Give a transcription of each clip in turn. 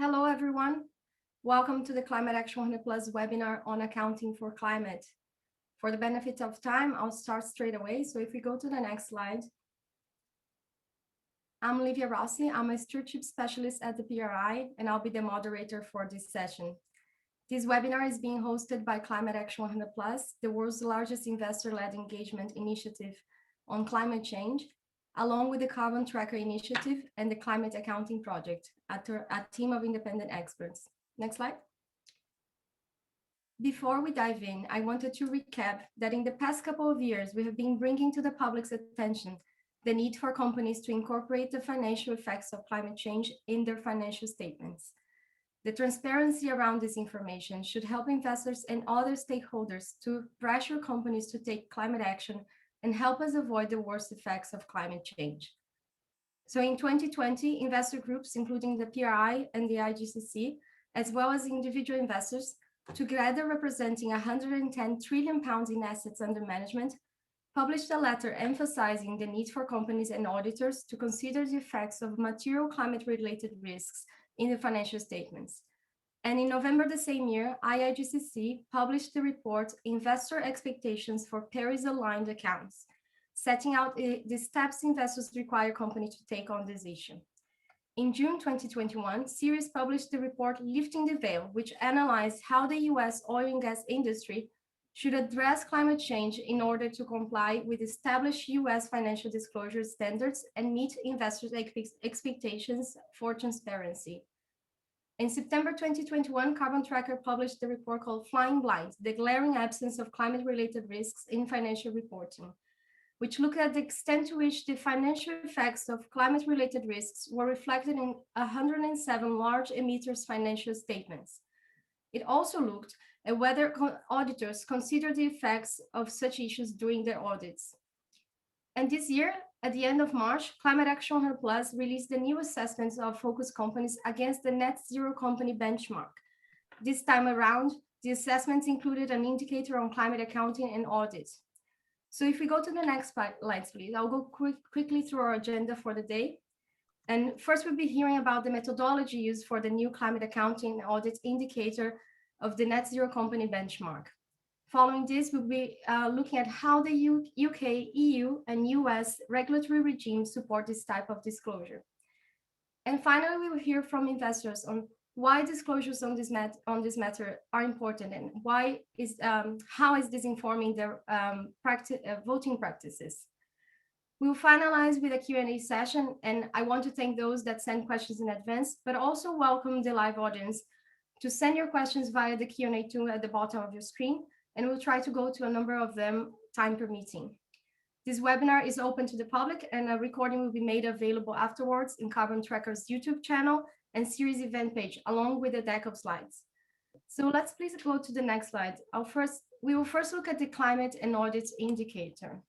Hello, everyone. Welcome to the Climate Action 100 Plus webinar on accounting for climate. For the benefit of time, I'll start straight away. So if we go to the next slide. I'm Livia Rossi. I'm a stewardship specialist at the PRI, and I'll be the moderator for this session. This webinar is being hosted by Climate Action 100 Plus, the world's largest investor-led engagement initiative on climate change, along with the Carbon Tracker Initiative and the Climate Accounting Project, a team of independent experts. Next slide. Before we dive in, I wanted to recap that in the past couple of years, we have been bringing to the public's attention the need for companies to incorporate the financial effects of climate change in their financial statements. The transparency around this information should help investors and other stakeholders to pressure companies to take climate action and help us avoid the worst effects of climate change. So in 2020, investor groups, including the PRI and the IGCC, as well as individual investors, together representing 110 trillion pounds in assets under management, published a letter emphasizing the need for companies and auditors to consider the effects of material climate-related risks in the financial statements. And in November the same year, IIGCC published the report Investor Expectations for Paris-Aligned Accounts, setting out the steps investors require companies to take on this issue. In June 2021, Ceres published the report Lifting the Veil, which analyzed how the US oil and gas industry should address climate change in order to comply with established US financial disclosure standards and meet investors' expectations for transparency. In September 2021, Carbon Tracker published the report called Flying Blind, the glaring absence of climate-related risks in financial reporting, which looked at the extent to which the financial effects of climate-related risks were reflected in 107 large emitters' financial statements. It also looked at whether auditors considered the effects of such issues during their audits. And this year, at the end of March, Climate Action 100 Plus released the new assessments of focus companies against the net zero company benchmark. This time around, the assessments included an indicator on climate accounting and audit. So if we go to the next slides, please, I'll go quickly through our agenda for the day. And first, we'll be hearing about the methodology used for the new climate accounting and audit indicator of the net zero company benchmark. Following this, we'll be looking at how the UK, EU, and US regulatory regimes support this type of disclosure. And finally, we will hear from investors on why disclosures on this matter are important and how is this informing their voting practices. We will finalize with a Q&A session, and I want to thank those that sent questions in advance, but also welcome the live audience to send your questions via the Q&A tool at the bottom of your screen, and we'll try to go to a number of them, time permitting. This webinar is open to the public, and a recording will be made available afterwards in Carbon Tracker's YouTube channel and Ceres event page, along with a deck of slides. So let's please go to the next slide. We will first look at the climate and audit indicator.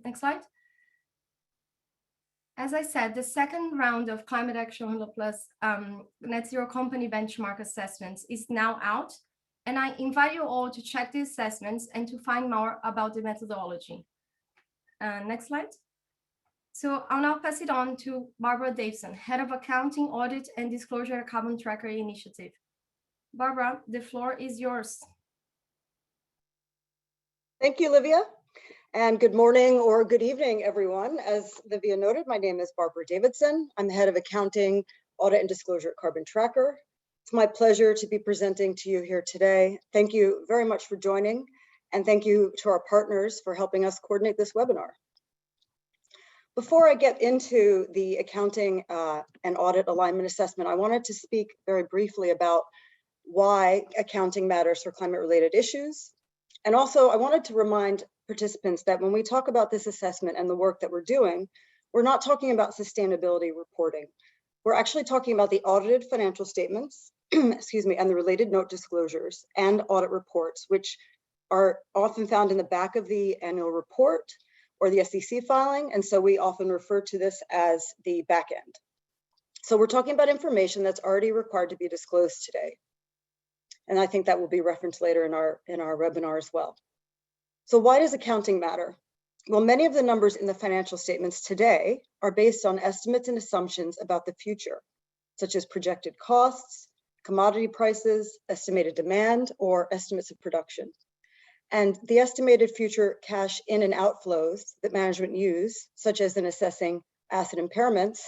Next slide. As I said, the second round of Climate Action 100 Plus net zero company benchmark assessments is now out, and I invite you all to check the assessments and to find more about the methodology. Next slide. So I'll now pass it on to Barbara Davison, Head of Accounting, Audit, and Disclosure at Carbon Tracker Initiative. Barbara, the floor is yours. Thank you, Livia. And good morning or good evening, everyone. As Livia noted, my name is Barbara Davidson. I'm the Head of Accounting, Audit, and Disclosure at Carbon Tracker. It's my pleasure to be presenting to you here today. Thank you very much for joining, and thank you to our partners for helping us coordinate this webinar. Before I get into the accounting and audit alignment assessment, I wanted to speak very briefly about why accounting matters for climate-related issues. And also, I wanted to remind participants that when we talk about this assessment and the work that we're doing, we're not talking about sustainability reporting. We're actually talking about the audited financial statements, excuse me, and the related note disclosures and audit reports, which are often found in the back of the annual report or the SEC filing. And so we often refer to this as the back end. So we're talking about information that's already required to be disclosed today. And I think that will be referenced later in our webinar as well. So why does accounting matter? Well, many of the numbers in the financial statements today are based on estimates and assumptions about the future. such as projected costs, commodity prices, estimated demand, or estimates of production. And the estimated future cash in and outflows that management use, such as in assessing asset impairments,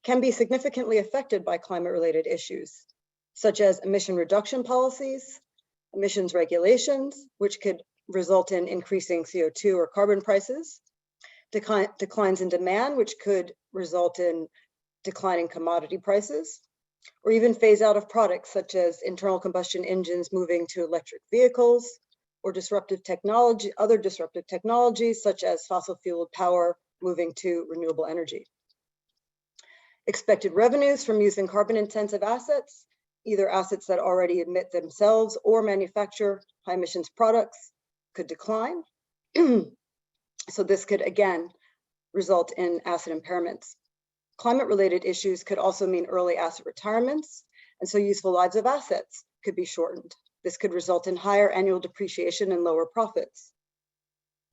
can be significantly affected by climate-related issues, such as emission reduction policies, emissions regulations, which could result in increasing CO2 or carbon prices, declines in demand, which could result in declining commodity prices, or even phase out of products such as internal combustion engines moving to electric vehicles, or other disruptive technologies such as fossil fueled power moving to renewable energy. Expected revenues from using carbon intensive assets, either assets that already emit themselves or manufacture high emissions products, could decline. So this could again result in asset impairments. Climate-related issues could also mean early asset retirements, and so useful lives of assets could be shortened. This could result in higher annual depreciation and lower profits.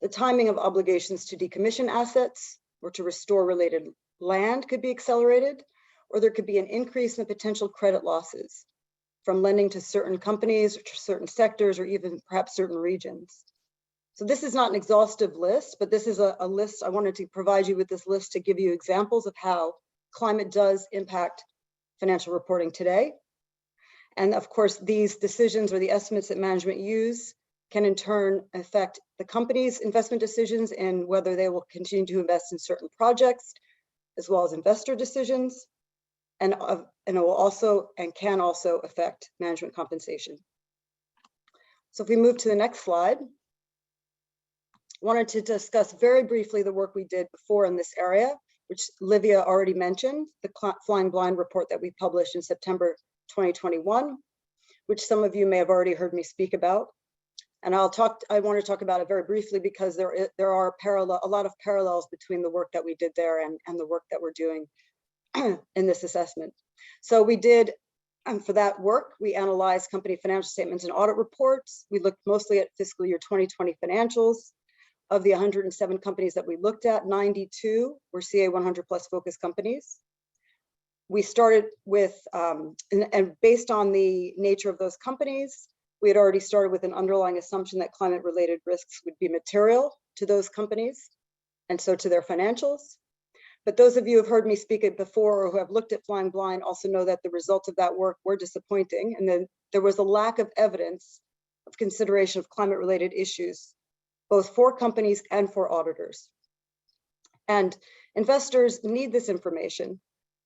The timing of obligations to decommission assets or to restore related land could be accelerated, or there could be an increase in potential credit losses from lending to certain companies, or to certain sectors, or even perhaps certain regions. So this is not an exhaustive list, but this is a list. I wanted to provide you with this list to give you examples of how climate does impact financial reporting today. And of course, these decisions or the estimates that management use can in turn affect the company's investment decisions and whether they will continue to invest in certain projects, as well as investor decisions, and it will also and can also affect management compensation. So if we move to the next slide, I wanted to discuss very briefly the work we did before in this area, which Livia already mentioned, the Flying Blind report that we published in September 2021, which some of you may have already heard me speak about. And I want to talk about it very briefly because there are a lot of parallels between the work that we did there and the work that we're doing in this assessment. So we did, for that work, we analyzed company financial statements and audit reports. We looked mostly at fiscal year 2020 financials. Of the 107 companies that we looked at, 92 were CA 100 plus focus companies. We started with, and based on the nature of those companies, we had already started with an underlying assumption that climate-related risks would be material to those companies, and so to their financials. But those of you who have heard me speak it before or who have looked at Flying Blind also know that the results of that work were disappointing, and then there was a lack of evidence of consideration of climate-related issues, both for companies and for auditors. And investors need this information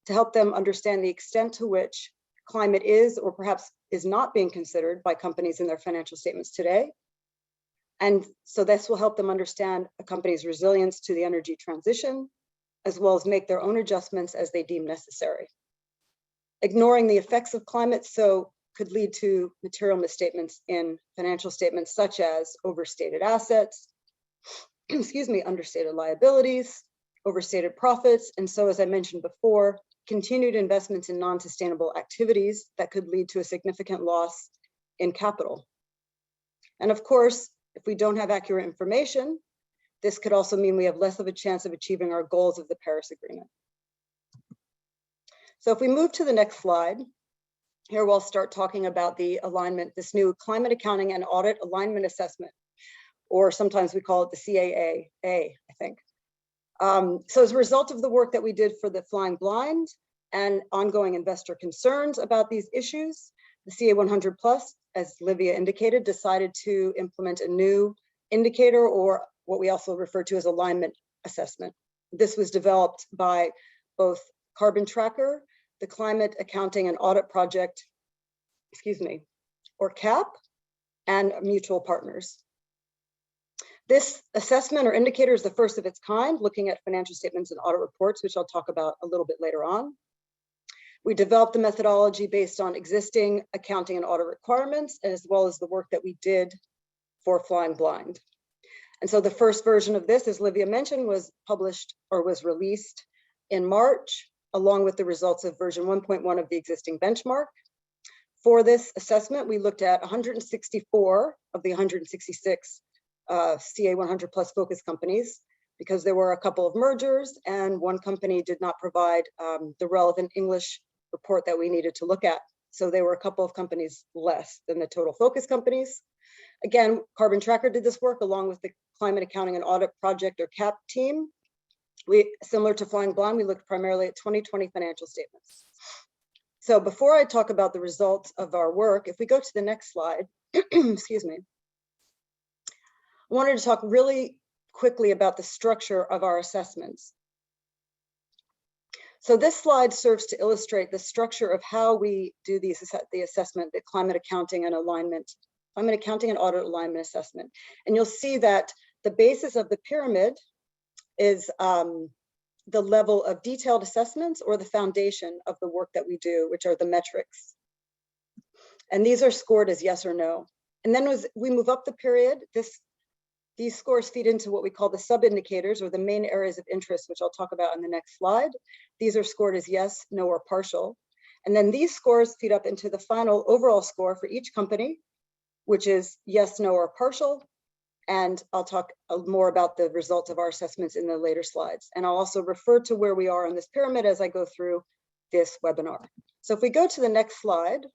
to help them understand the extent to which climate is or perhaps is not being considered by companies in their financial statements today. And so this will help them understand a company's resilience to the energy transition, as well as make their own adjustments as they deem necessary. Ignoring the effects of climate could lead to material misstatements in financial statements, such as overstated assets, understated liabilities, overstated profits, and so, as I mentioned before, continued investments in non-sustainable activities that could lead to a significant loss in capital. And of course, if we don't have accurate information, this could also mean we have less of a chance of achieving our goals of the Paris Agreement. So if we move to the next slide, here we'll start talking about the alignment, this new Climate Accounting and Audit Alignment Assessment, or sometimes we call it the CAA, I think. So as a result of the work that we did for the Flying Blind and ongoing investor concerns about these issues, the CA 100 Plus, as Livia indicated, decided to implement a new indicator, or what we also refer to as alignment assessment. This was developed by both Carbon Tracker, the Climate Accounting and Audit Project, or CAP, and mutual partners. This assessment or indicator is the first of its kind, looking at financial statements and audit reports, which I'll talk about a little bit later on. We developed the methodology based on existing accounting and audit requirements, as well as the work that we did for Flying Blind. And so the first version of this, as Livia mentioned, was published or was released in March, along with the results of version 1.1 of the existing benchmark. For this assessment, we looked at 164 of the 166 CA 100 plus focus companies, because there were a couple of mergers and one company did not provide the relevant English report that we needed to look at. So they were a couple of companies less than the total focus companies. Again, Carbon Tracker did this work along with the Climate Accounting and Audit Project, or CAP team. Similar to Flying Blind, we looked primarily at 2020 financial statements. So before I talk about the results of our work, if we go to the next slide, excuse me, I wanted to talk really quickly about the structure of our assessments. So this slide serves to illustrate the structure of how we do the assessment, the climate accounting and audit alignment assessment. And you'll see that the basis of the pyramid is the level of detailed assessments, or the foundation of the work that we do, which are the metrics. And these are scored as yes or no. And then as we move up the period, these scores feed into what we call the sub-indicators, or the main areas of interest, which I'll talk about in the next slide. These are scored as yes, no, or partial. And then these scores feed up into the final overall score for each company, which is yes, no, or partial. And I'll talk more about the results of our assessments in the later slides. And I'll also refer to where we are on this pyramid as I go through this webinar. So if we go to the next slide,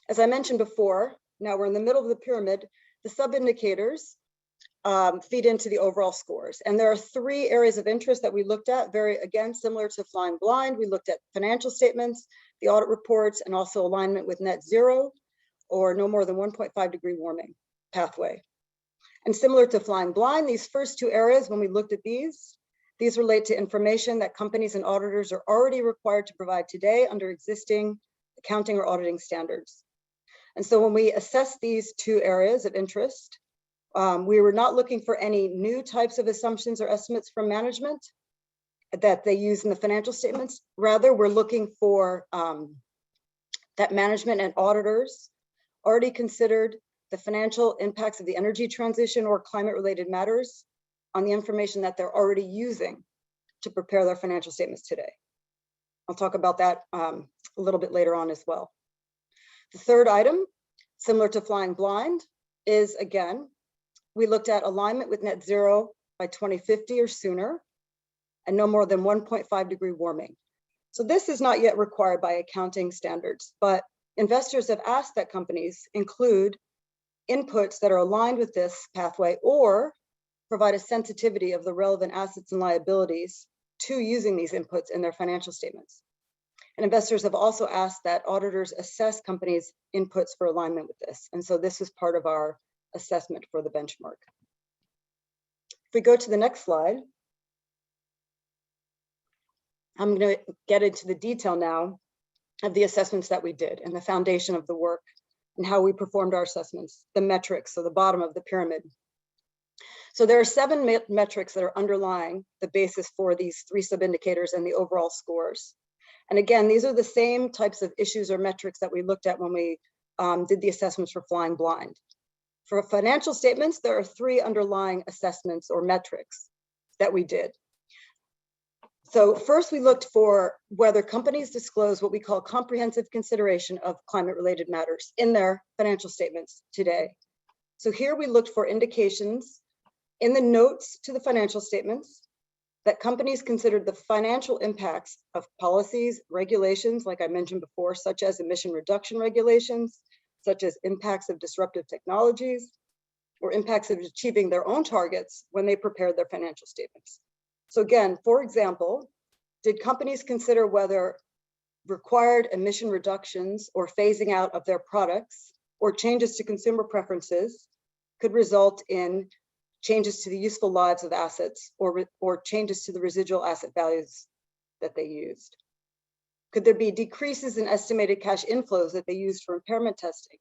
as I mentioned before, now we're in the middle of the pyramid. The sub-indicators feed into the overall scores. And there are 3 areas of interest that we looked at, again, similar to Flying Blind. We looked at financial statements, the audit reports, and also alignment with net zero, or no more than 1.5 degree warming pathway. And similar to Flying Blind, these first 2 areas, when we looked at these relate to information that companies and auditors are already required to provide today under existing accounting or auditing standards. And so when we assess these 2 areas of interest, we were not looking for any new types of assumptions or estimates from management that they use in the financial statements. Rather, we're looking for that management and auditors already considered the financial impacts of the energy transition or climate-related matters on the information that they're already using to prepare their financial statements today. I'll talk about that a little bit later on as well. The third item, similar to Flying Blind, is again, we looked at alignment with net zero by 2050 or sooner, and no more than 1.5 degree warming. So this is not yet required by accounting standards, but investors have asked that companies include inputs that are aligned with this pathway, or provide a sensitivity of the relevant assets and liabilities to using these inputs in their financial statements. And investors have also asked that auditors assess companies' inputs for alignment with this. And so this is part of our assessment for the benchmark. If we go to the next slide, I'm going to get into the detail now of the assessments that we did and the foundation of the work and how we performed our assessments, the metrics, so the bottom of the pyramid. So there are 7 metrics that are underlying the basis for these 3 sub-indicators and the overall scores. And again, these are the same types of issues or metrics that we looked at when we did the assessments for Flying Blind. For financial statements, there are 3 underlying assessments or metrics that we did. So first, we looked for whether companies disclose what we call comprehensive consideration of climate-related matters in their financial statements today. So here we looked for indications in the notes to the financial statements that companies considered the financial impacts of policies, regulations, like I mentioned before, such as emission reduction regulations, such as impacts of disruptive technologies, or impacts of achieving their own targets when they prepared their financial statements. So again, for example, did companies consider whether required emission reductions or phasing out of their products or changes to consumer preferences could result in changes to the useful lives of assets or changes to the residual asset values that they used? Could there be decreases in estimated cash inflows that they used for impairment testing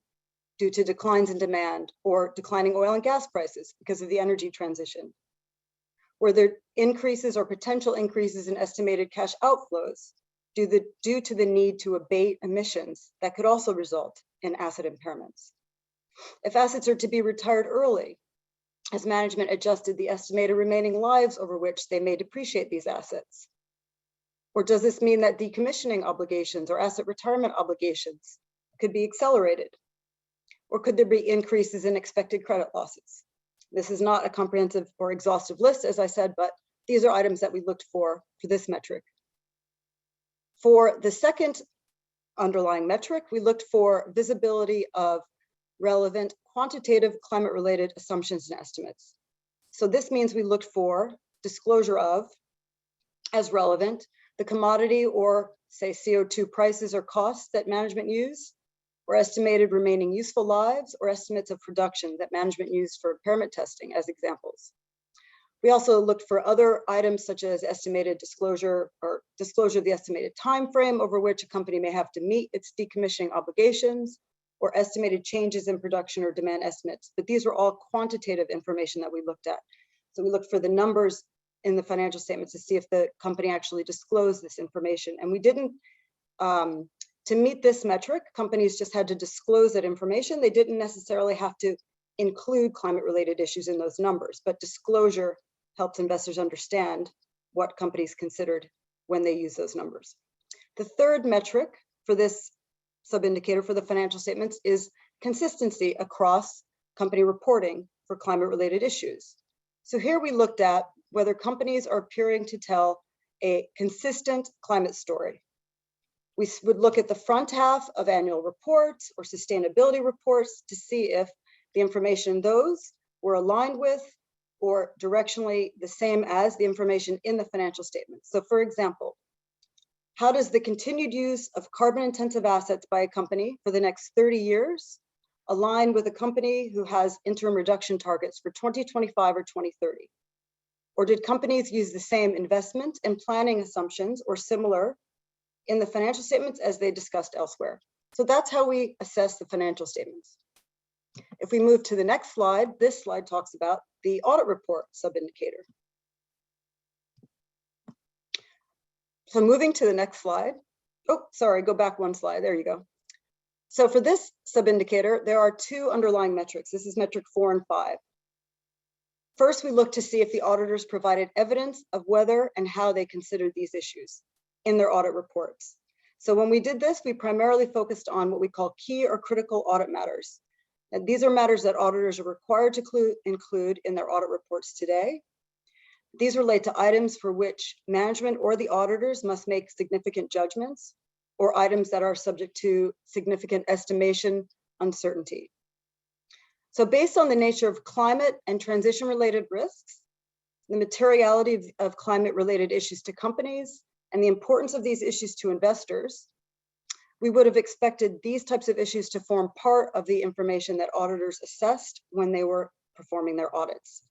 due to declines in demand or declining oil and gas prices because of the energy transition? Were there increases or potential increases in estimated cash outflows due to the need to abate emissions that could also result in asset impairments? If assets are to be retired early, has management adjusted the estimated remaining lives over which they may depreciate these assets? Or does this mean that decommissioning obligations or asset retirement obligations could be accelerated? Or could there be increases in expected credit losses? This is not a comprehensive or exhaustive list, as I said, but these are items that we looked for this metric. For the second underlying metric, we looked for visibility of relevant quantitative climate-related assumptions and estimates. So this means we looked for disclosure of, as relevant, the commodity or say CO2 prices or costs that management use, or estimated remaining useful lives, or estimates of production that management used for impairment testing as examples. We also looked for other items such as estimated disclosure or disclosure of the estimated time frame over which a company may have to meet its decommissioning obligations, or estimated changes in production or demand estimates. But these were all quantitative information that we looked at. So we looked for the numbers in the financial statements to see if the company actually disclosed this information. And we didn't, to meet this metric, companies just had to disclose that information. They didn't necessarily have to include climate-related issues in those numbers, but disclosure helps investors understand what companies considered when they use those numbers. The third metric for this sub-indicator for the financial statements is consistency across company reporting for climate-related issues. So here we looked at whether companies are appearing to tell a consistent climate story. We would look at the front half of annual reports or sustainability reports to see if the information in those were aligned with or directionally the same as the information in the financial statements. So for example, how does the continued use of carbon-intensive assets by a company for the next 30 years align with a company who has interim reduction targets for 2025 or 2030? Or did companies use the same investment and planning assumptions or similar in the financial statements as they discussed elsewhere? So that's how we assess the financial statements. If we move to the next slide, this slide talks about the audit report sub-indicator. So moving to the next slide. Oh, sorry, go back one slide. There you go. So for this sub-indicator, there are two underlying metrics. This is metric 4 and 5. First, we look to see if the auditors provided evidence of whether and how they considered these issues in their audit reports. So when we did this, we primarily focused on what we call key or critical audit matters. And these are matters that auditors are required to include in their audit reports today. These relate to items for which management or the auditors must make significant judgments, or items that are subject to significant estimation uncertainty. So based on the nature of climate and transition-related risks, the materiality of climate-related issues to companies, and the importance of these issues to investors, we would have expected these types of issues to form part of the information that auditors assessed when they were performing their audits.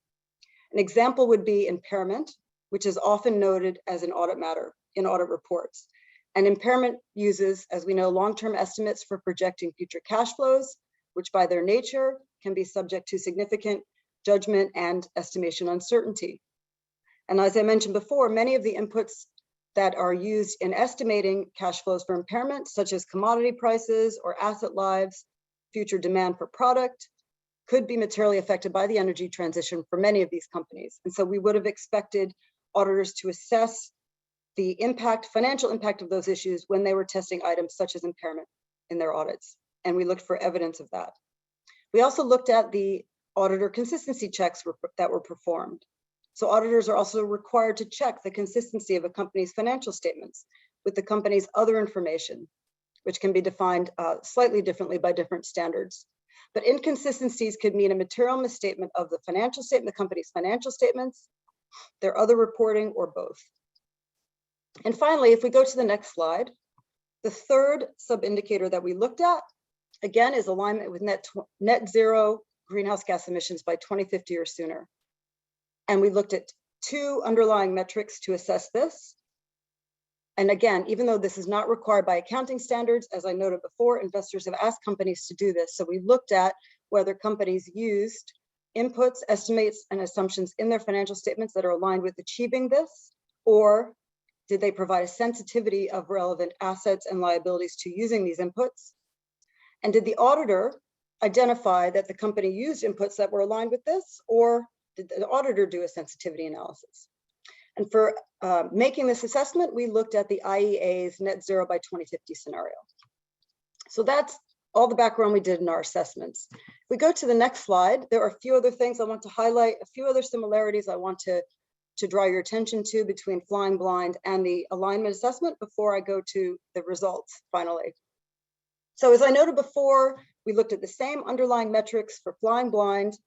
An example would be impairment, which is often noted as an audit matter in audit reports. And impairment uses, as we know, long-term estimates for projecting future cash flows, which by their nature can be subject to significant judgment and estimation uncertainty. And as I mentioned before, many of the inputs that are used in estimating cash flows for impairment, such as commodity prices or asset lives, future demand for product, could be materially affected by the energy transition for many of these companies. And so we would have expected auditors to assess the impact, financial impact of those issues when they were testing items such as impairment in their audits. And we looked for evidence of that. We also looked at the auditor consistency checks that were performed. So auditors are also required to check the consistency of a company's financial statements with the company's other information, which can be defined slightly differently by different standards. But inconsistencies could mean a material misstatement of the financial statement, the company's financial statements, their other reporting, or both. And finally, if we go to the next slide, the third sub-indicator that we looked at, again, is alignment with net zero greenhouse gas emissions by 2050 or sooner. And we looked at two underlying metrics to assess this. And again, even though this is not required by accounting standards, as I noted before, investors have asked companies to do this. So we looked at whether companies used inputs, estimates, and assumptions in their financial statements that are aligned with achieving this, or did they provide a sensitivity of relevant assets and liabilities to using these inputs? And did the auditor identify that the company used inputs that were aligned with this, or did the auditor do a sensitivity analysis? And for making this assessment, we looked at the IEA's net zero by 2050 scenario. So that's all the background we did in our assessments. If we go to the next slide, there are a few other things I want to highlight, a few other similarities I want to to draw your attention to between flying blind and the alignment assessment before I go to the results finally. So as I noted before, we looked at the same underlying metrics for flying blind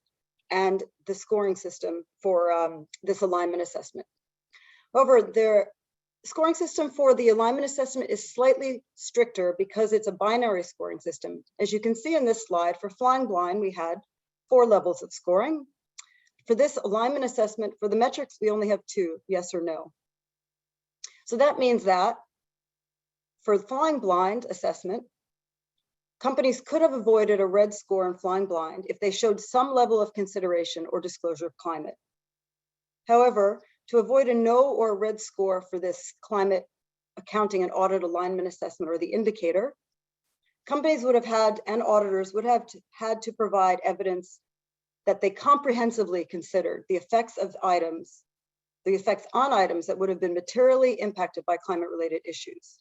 and the scoring system for this alignment assessment. However, the scoring system for the alignment assessment is slightly stricter because it's a binary scoring system. As you can see in this slide, for flying blind, we had 4 levels of scoring. For this alignment assessment, for the metrics, we only have 2, yes or no. So that means that for the flying blind assessment, companies could have avoided a red score in flying blind if they showed some level of consideration or disclosure of climate. However, to avoid a no or a red score for this climate accounting and audit alignment assessment, or the indicator, companies would have had, and auditors would have had to provide evidence that they comprehensively considered the effects of items, the effects on items that would have been materially impacted by climate-related issues.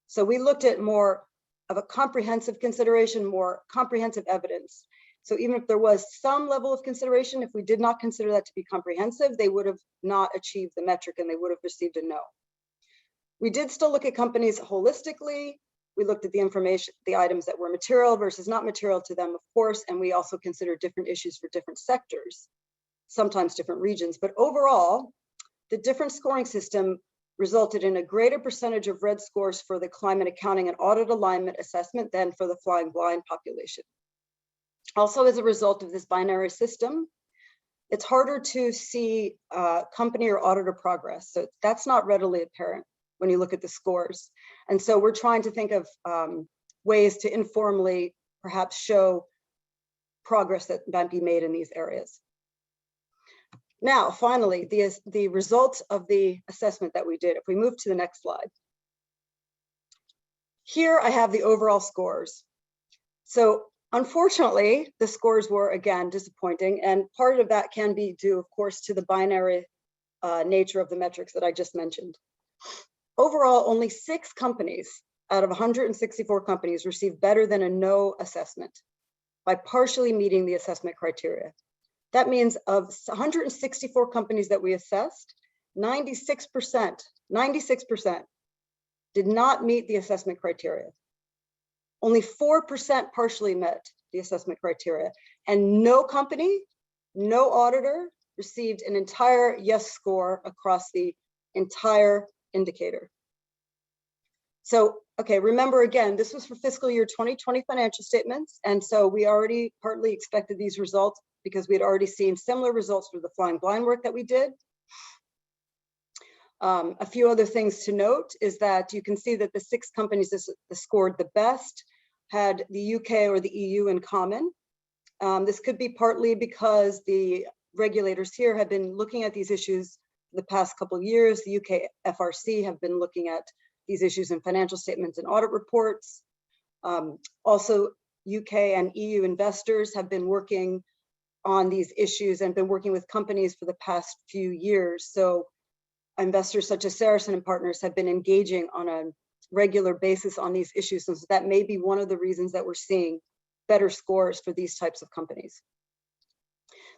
So we looked at more of a comprehensive consideration, more comprehensive evidence. So even if there was some level of consideration, if we did not consider that to be comprehensive, they would have not achieved the metric and they would have received a no. We did still look at companies holistically. We looked at the information, the items that were material versus not material to them, of course, and we also considered different issues for different sectors, sometimes different regions. But overall, the different scoring system resulted in a greater percentage of red scores for the climate accounting and audit alignment assessment than for the flying blind population. Also, as a result of this binary system, it's harder to see company or auditor progress. So that's not readily apparent when you look at the scores. And so we're trying to think of ways to informally perhaps show progress that might be made in these areas. Now, finally, the results of the assessment that we did. If we move to the next slide. Here I have the overall scores. So unfortunately, the scores were, again, disappointing. And part of that can be due, of course, to the binary nature of the metrics that I just mentioned. Overall, only 6 companies out of 164 companies received better than a no assessment by partially meeting the assessment criteria. That means of 164 companies that we assessed, 96% did not meet the assessment criteria. Only 4% partially met the assessment criteria, and no company, no auditor received an entire yes score across the entire indicator. So, okay, remember again, this was for fiscal year 2020 financial statements, and so we already partly expected these results because we had already seen similar results for the flying blind work that we did. A few other things to note is that you can see that the 6 companies that scored the best had the UK or the EU in common. This could be partly because the regulators here have been looking at these issues the past couple of years. The UK FRC have been looking at these issues in financial statements and audit reports. Also, UK and EU investors have been working on these issues and been working with companies for the past few years. So investors such as Saracen and Partners have been engaging on a regular basis on these issues. And so that may be one of the reasons that we're seeing better scores for these types of companies.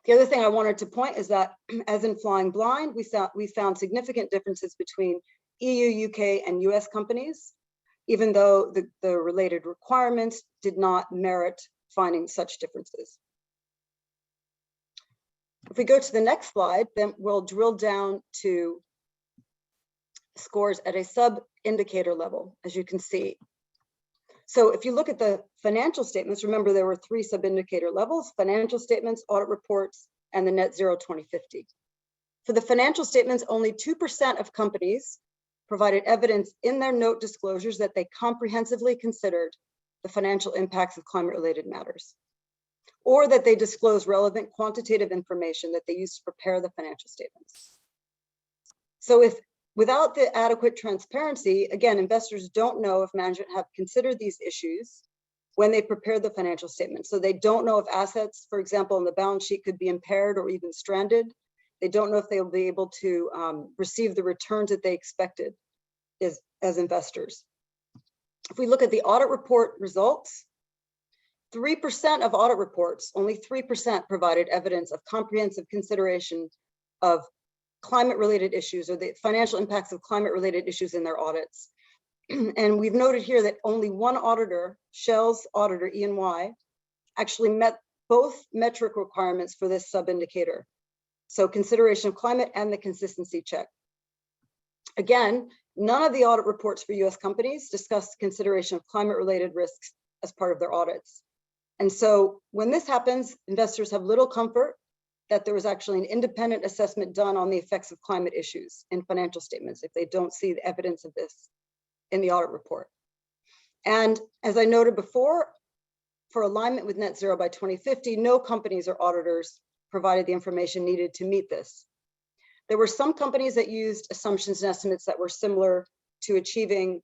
The other thing I wanted to point is that, as in flying blind, we found significant differences between EU, UK, and US companies, even though the related requirements did not merit finding such differences. If we go to the next slide, then we'll drill down to scores at a sub-indicator level, as you can see. So if you look at the financial statements, remember there were 3 sub-indicator levels: financial statements, audit reports, and the net zero 2050. For the financial statements, only 2% of companies provided evidence in their note disclosures that they comprehensively considered the financial impacts of climate-related matters, or that they disclose relevant quantitative information that they use to prepare the financial statements. So without the adequate transparency, again, investors don't know if management have considered these issues when they prepare the financial statement. So they don't know if assets, for example, on the balance sheet could be impaired or even stranded. They don't know if they'll be able to receive the returns that they expected as investors. If we look at the audit report results, 3% of audit reports, only 3% provided evidence of comprehensive consideration of climate-related issues or the financial impacts of climate-related issues in their audits. And we've noted here that only one auditor, Shell's auditor, E&Y, actually met both metric requirements for this sub-indicator. So consideration of climate and the consistency check. Again, none of the audit reports for US companies discuss consideration of climate-related risks as part of their audits. And so when this happens, investors have little comfort that there was actually an independent assessment done on the effects of climate issues in financial statements if they don't see the evidence of this in the audit report. And as I noted before, for alignment with net zero by 2050, no companies or auditors provided the information needed to meet this. There were some companies that used assumptions and estimates that were similar to achieving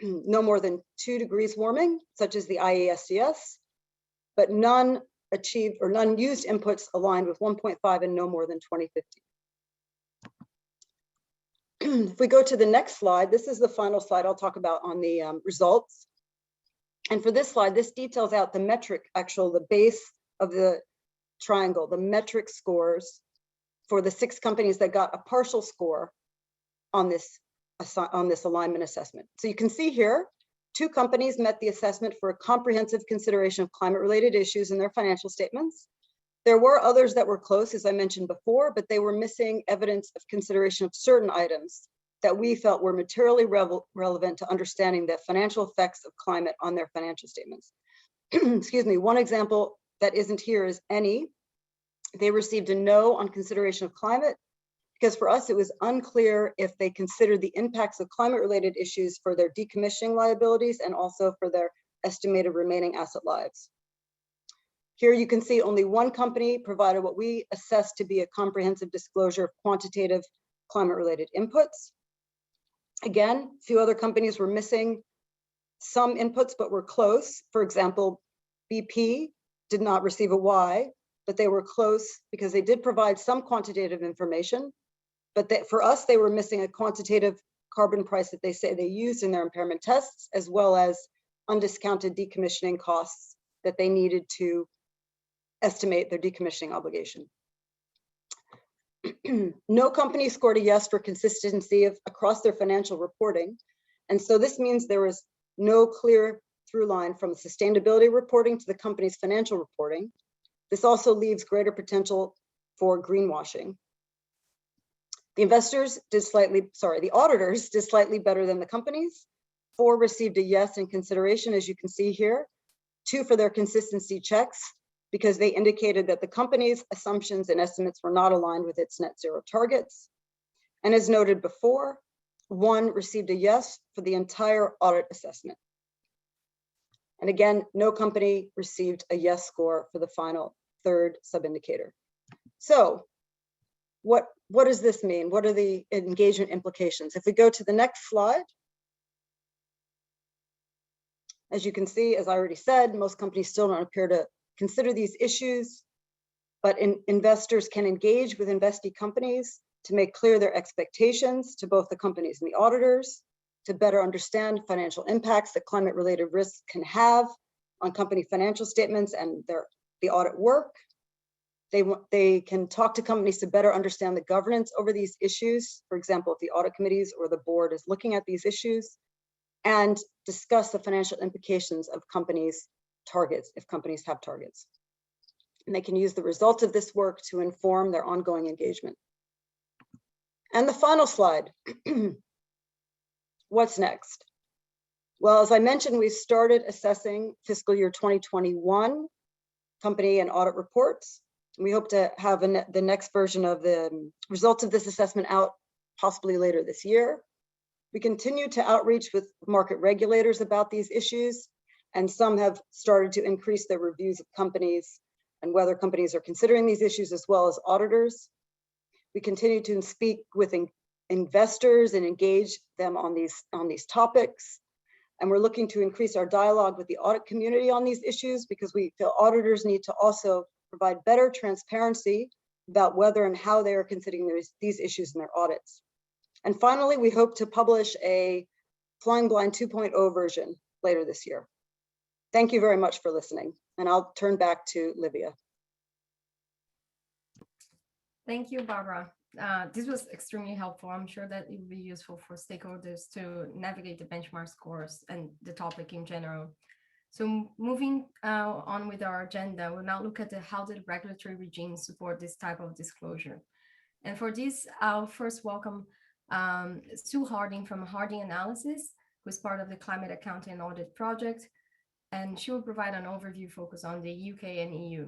no more than 2 degrees warming, such as the IESDS, but none achieved or none used inputs aligned with 1.5 and no more than 2050. If we go to the next slide, this is the final slide I'll talk about on the results. And for this slide, this details out the metric, the base of the triangle, the metric scores for the 6 companies that got a partial score on this alignment assessment. So you can see here, 2 companies met the assessment for a comprehensive consideration of climate-related issues in their financial statements. There were others that were close, as I mentioned before, but they were missing evidence of consideration of certain items that we felt were materially relevant to understanding the financial effects of climate on their financial statements. Excuse me, one example that isn't here is Eni. They received a no on consideration of climate because for us, it was unclear if they considered the impacts of climate-related issues for their decommissioning liabilities and also for their estimated remaining asset lives. Here you can see only one company provided what we assessed to be a comprehensive disclosure of quantitative climate-related inputs. Again, a few other companies were missing some inputs, but were close. For example, BP did not receive a Y, but they were close because they did provide some quantitative information. But for us, they were missing a quantitative carbon price that they say they used in their impairment tests, as well as undiscounted decommissioning costs that they needed to estimate their decommissioning obligation. No company scored a yes for consistency across their financial reporting. And so this means there was no clear through line from sustainability reporting to the company's financial reporting. This also leaves greater potential for greenwashing. The auditors did slightly better than the companies. 4 received a yes in consideration, as you can see here. 2 for their consistency checks, because they indicated that the company's assumptions and estimates were not aligned with its net zero targets. And as noted before, 1 received a yes for the entire audit assessment. And again, no company received a yes score for the final 3rd sub-indicator. So what does this mean? What are the engagement implications? If we go to the next slide, as you can see, as I already said, most companies still don't appear to consider these issues, but investors can engage with investee companies to make clear their expectations to both the companies and the auditors, to better understand financial impacts that climate-related risks can have on company financial statements and the audit work. They can talk to companies to better understand the governance over these issues. For example, if the audit committees or the board is looking at these issues, and discuss the financial implications of companies' targets, if companies have targets. And they can use the results of this work to inform their ongoing engagement. And the final slide, what's next? Well, as I mentioned, we started assessing fiscal year 2021 company and audit reports. We hope to have the next version of the results of this assessment out possibly later this year. We continue to outreach with market regulators about these issues, and some have started to increase their reviews of companies and whether companies are considering these issues, as well as auditors. We continue to speak with investors and engage them on these topics. And we're looking to increase our dialogue with the audit community on these issues, because we feel auditors need to also provide better transparency about whether and how they are considering these issues in their audits. And finally, we hope to publish a Flying Blind 2.0 version later this year. Thank you very much for listening, and I'll turn back to Livia. Thank you, Barbara. This was extremely helpful. I'm sure that it will be useful for stakeholders to navigate the benchmark scores and the topic in general. So moving on with our agenda, we'll now look at how the regulatory regimes support this type of disclosure. And for this, I'll first welcome Sue Harding from Harding Analysis, who's part of the Climate Accounting and Audit project. And she will provide an overview focus on the UK and EU.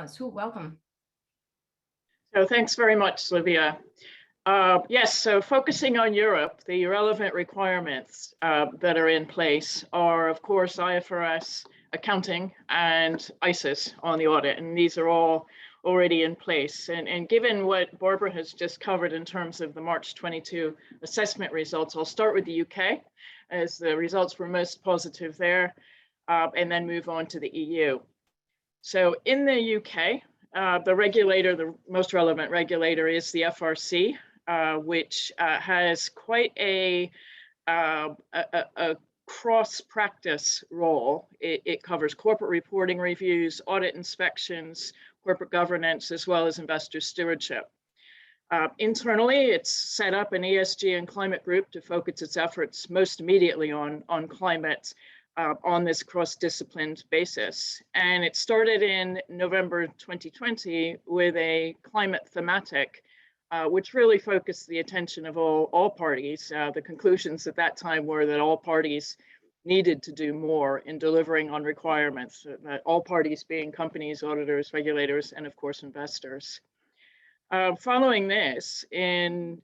Sue, welcome. So thanks very much, Livia. Yes, so focusing on Europe, the relevant requirements that are in place are, of course, IFRS accounting and ISIS on the audit, and these are all already in place. And given what Barbara has just covered in terms of the March 22 assessment results, I'll start with the UK, as the results were most positive there, and then move on to the EU. So in the UK, the regulator, the most relevant regulator is the FRC, which has quite a cross-practice role. It covers corporate reporting reviews, audit inspections, corporate governance, as well as investor stewardship. Internally, it's set up an ESG and climate group to focus its efforts most immediately on climate on this cross-disciplined basis. And it started in November 2020 with a climate thematic, which really focused the attention of all parties. The conclusions at that time were that all parties needed to do more in delivering on requirements, that all parties being companies, auditors, regulators, and of course, investors. Following this, in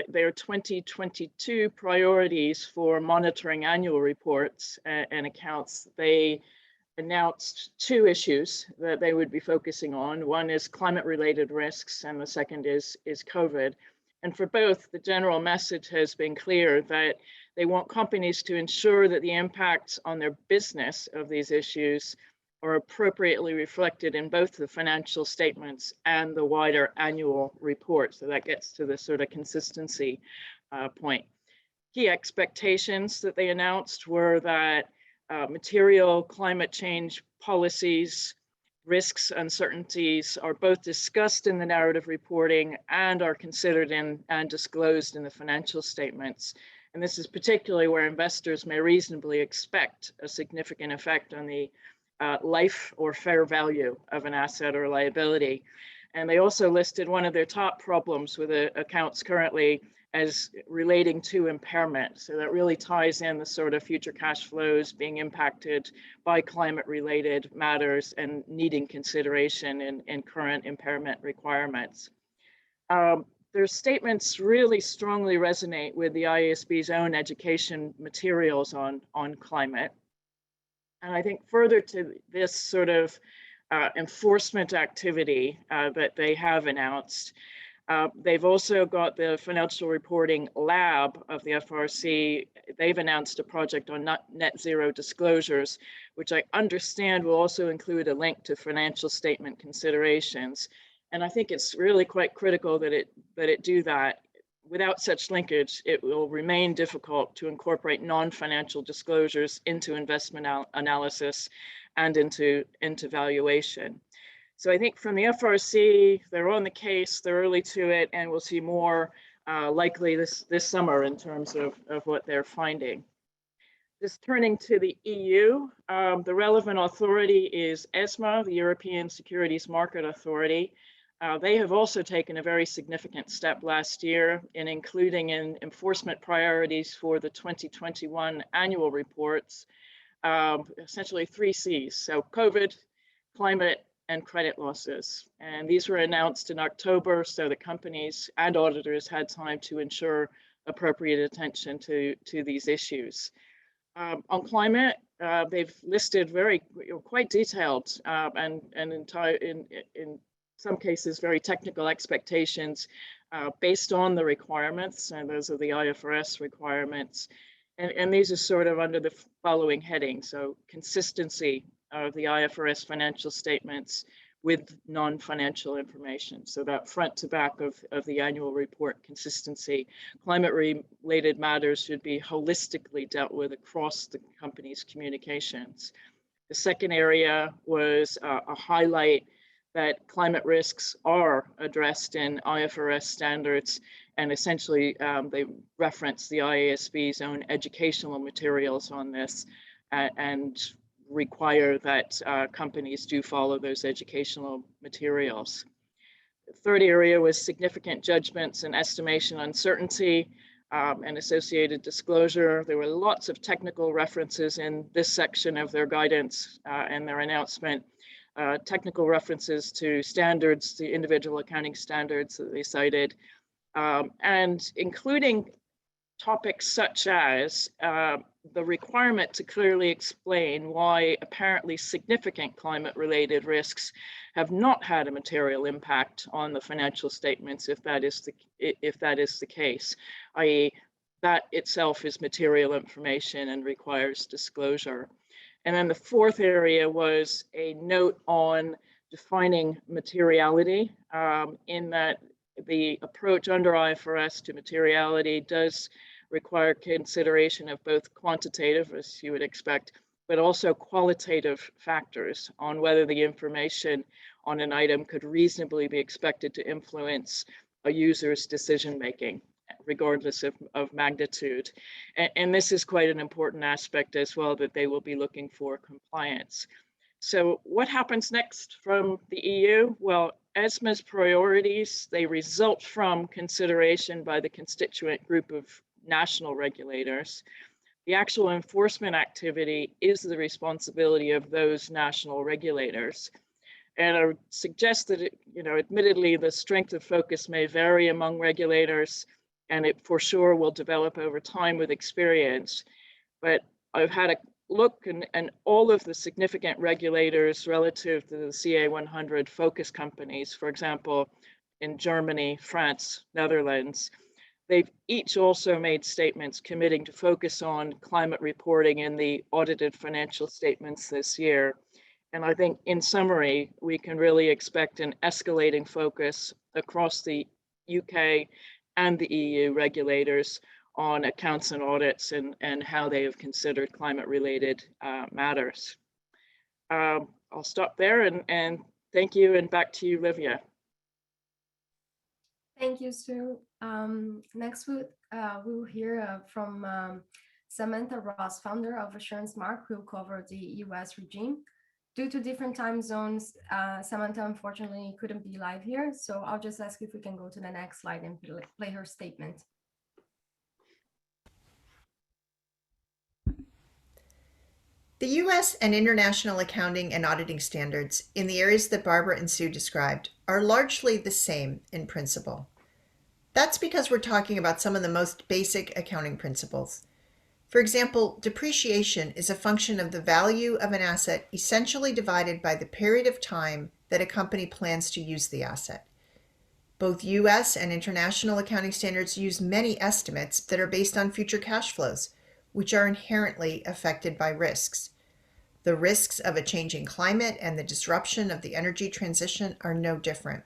their 2022 priorities for monitoring annual reports and accounts, they announced two issues that they would be focusing on. One is climate-related risks, and the second is COVID. And for both, the general message has been clear that they want companies to ensure that the impacts on their business of these issues are appropriately reflected in both the financial statements and the wider annual report. So that gets to the sort of consistency point. Key expectations that they announced were that material climate change policies, risks, uncertainties are both discussed in the narrative reporting and are considered in and disclosed in the financial statements. And this is particularly where investors may reasonably expect a significant effect on the life or fair value of an asset or liability. And they also listed one of their top problems with accounts currently as relating to impairment. So that really ties in the sort of future cash flows being impacted by climate-related matters and needing consideration in current impairment requirements. Their statements really strongly resonate with the IASB's own education materials on climate. And I think further to this sort of enforcement activity that they have announced, they've also got the financial reporting lab of the FRC. They've announced a project on net zero disclosures, which I understand will also include a link to financial statement considerations. And I think it's really quite critical that it do that. Without such linkage, it will remain difficult to incorporate non-financial disclosures into investment analysis and into valuation. So I think from the FRC, they're on the case, they're early to it, and we'll see more likely this summer in terms of what they're finding. Just turning to the EU, the relevant authority is ESMA, the European Securities Market Authority. They have also taken a very significant step last year in including in enforcement priorities for the 2021 annual reports, essentially 3 C's. So COVID, climate, and credit losses. And these were announced in October so that companies and auditors had time to ensure appropriate attention to these issues. On climate, they've listed quite detailed and in some cases very technical expectations based on the requirements, and those are the IFRS requirements. And these are sort of under the following heading. So consistency of the IFRS financial statements with non-financial information. So that front to back of the annual report consistency. Climate-related matters should be holistically dealt with across the company's communications. The second area was a highlight that climate risks are addressed in IFRS standards, and essentially they reference the IASB's own educational materials on this and require that companies do follow those educational materials. The third area was significant judgments and estimation uncertainty and associated disclosure. There were lots of technical references in this section of their guidance and their announcement. Technical references to standards, the individual accounting standards that they cited, and including topics such as the requirement to clearly explain why apparently significant climate-related risks have not had a material impact on the financial statements if that is the case, i.e. that itself is material information and requires disclosure. And then the fourth area was a note on defining materiality, in that the approach under IFRS to materiality does require consideration of both quantitative, as you would expect, but also qualitative factors on whether the information on an item could reasonably be expected to influence a user's decision-making, regardless of magnitude. And this is quite an important aspect as well, that they will be looking for compliance. So what happens next from the EU? Well, ESMA's priorities, they result from consideration by the constituent group of national regulators. The actual enforcement activity is the responsibility of those national regulators. And I would suggest that, admittedly, the strength of focus may vary among regulators, and it for sure will develop over time with experience. But I've had a look, and all of the significant regulators relative to the CA 100 focus companies, for example, in Germany, France, Netherlands, they've each also made statements committing to focus on climate reporting in the audited financial statements this year. And I think in summary, we can really expect an escalating focus across the UK and the EU regulators on accounts and audits and how they have considered climate-related matters. I'll stop there and thank you, and back to you, Livia. Thank you, Sue. Next, we'll hear from Samantha Ross, founder of Assurance Mark, who will cover the US regime. Due to different time zones, Samantha unfortunately couldn't be live here, so I'll just ask if we can go to the next slide and play her statement. The U.S. and international accounting and auditing standards in the areas that Barbara and Sue described are largely the same in principle. That's because we're talking about some of the most basic accounting principles. For example, depreciation is a function of the value of an asset essentially divided by the period of time that a company plans to use the asset. Both U.S. and international accounting standards use many estimates that are based on future cash flows, which are inherently affected by risks. The risks of a changing climate and the disruption of the energy transition are no different.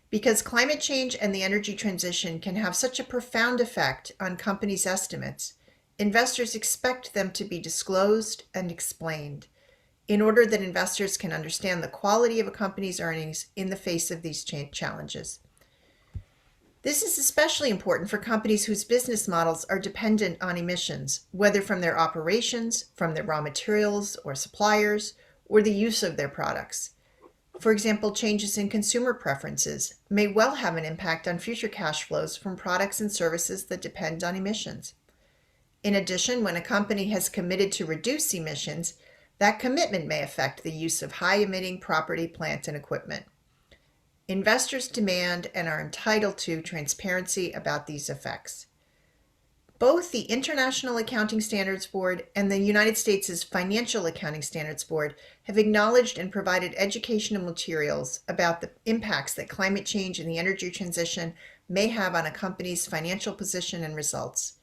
Because climate change and the energy transition can have such a profound effect on companies' estimates, investors expect them to be disclosed and explained in order that investors can understand the quality of a company's earnings in the face of these challenges. This is especially important for companies whose business models are dependent on emissions, whether from their operations, from their raw materials or suppliers, or the use of their products. For example, changes in consumer preferences may well have an impact on future cash flows from products and services that depend on emissions. In addition, when a company has committed to reduce emissions, that commitment may affect the use of high-emitting property, plant, and equipment. Investors demand and are entitled to transparency about these effects. Both the International Accounting Standards Board and the United States' Financial Accounting Standards Board have acknowledged and provided educational materials about the impacts that climate change and the energy transition may have on a company's financial position and results.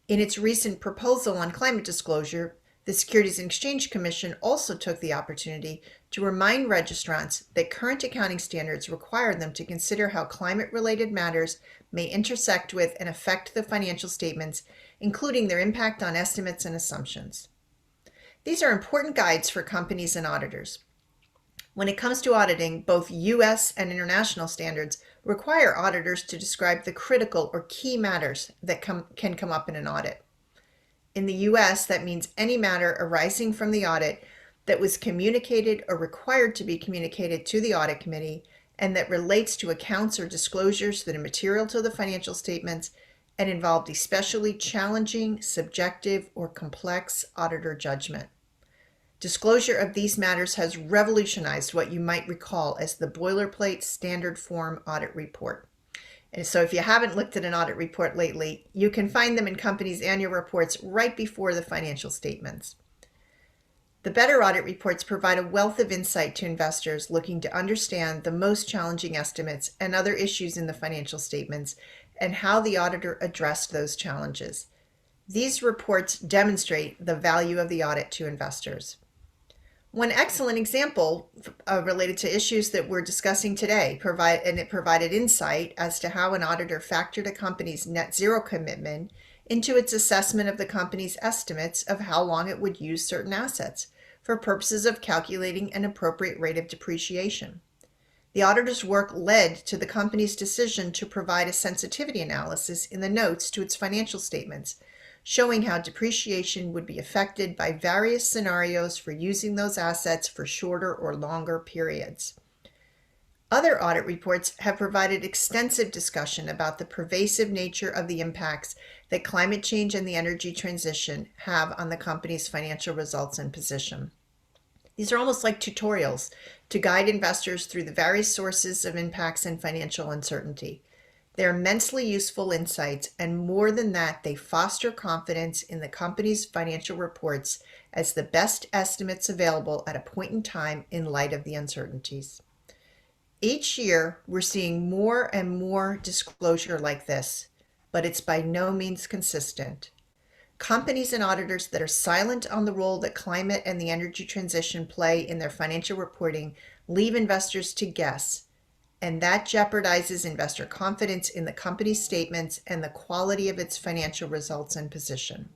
In its recent proposal on climate disclosure, the Securities and Exchange Commission also took the opportunity to remind registrants that current accounting standards require them to consider how climate-related matters may intersect with and affect the financial statements, including their impact on estimates and assumptions. These are important guides for companies and auditors. When it comes to auditing, both US and international standards require auditors to describe the critical or key matters that can come up in an audit. In the US, that means any matter arising from the audit that was communicated or required to be communicated to the audit committee and that relates to accounts or disclosures that are material to the financial statements and involved especially challenging, subjective, or complex auditor judgment. Disclosure of these matters has revolutionized what you might recall as the boilerplate standard form audit report. And so if you haven't looked at an audit report lately, you can find them in companies' annual reports right before the financial statements. The better audit reports provide a wealth of insight to investors looking to understand the most challenging estimates and other issues in the financial statements and how the auditor addressed those challenges. These reports demonstrate the value of the audit to investors. One excellent example related to issues that we're discussing today provided insight as to how an auditor factored a company's net zero commitment into its assessment of the company's estimates of how long it would use certain assets for purposes of calculating an appropriate rate of depreciation. The auditor's work led to the company's decision to provide a sensitivity analysis in the notes to its financial statements, showing how depreciation would be affected by various scenarios for using those assets for shorter or longer periods. Other audit reports have provided extensive discussion about the pervasive nature of the impacts that climate change and the energy transition have on the company's financial results and position. These are almost like tutorials to guide investors through the various sources of impacts and financial uncertainty. They're immensely useful insights, and more than that, they foster confidence in the company's financial reports as the best estimates available at a point in time in light of the uncertainties. Each year, we're seeing more and more disclosure like this, but it's by no means consistent. Companies and auditors that are silent on the role that climate and the energy transition play in their financial reporting leave investors to guess, and that jeopardizes investor confidence in the company's statements and the quality of its financial results and position.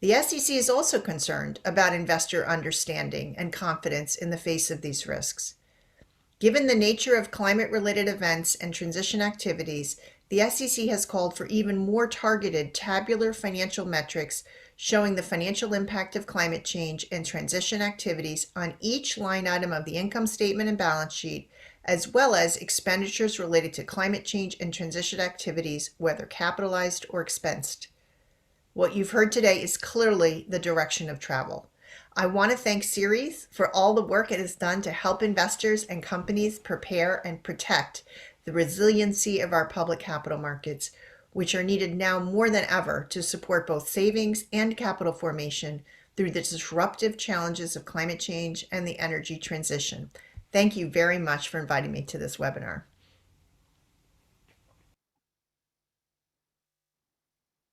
The SEC is also concerned about investor understanding and confidence in the face of these risks. Given the nature of climate-related events and transition activities, the SEC has called for even more targeted tabular financial metrics showing the financial impact of climate change and transition activities on each line item of the income statement and balance sheet, as well as expenditures related to climate change and transition activities, whether capitalized or expensed. What you've heard today is clearly the direction of travel. I want to thank Ceres for all the work it has done to help investors and companies prepare and protect the resiliency of our public capital markets, which are needed now more than ever to support both savings and capital formation through the disruptive challenges of climate change and the energy transition. Thank you very much for inviting me to this webinar.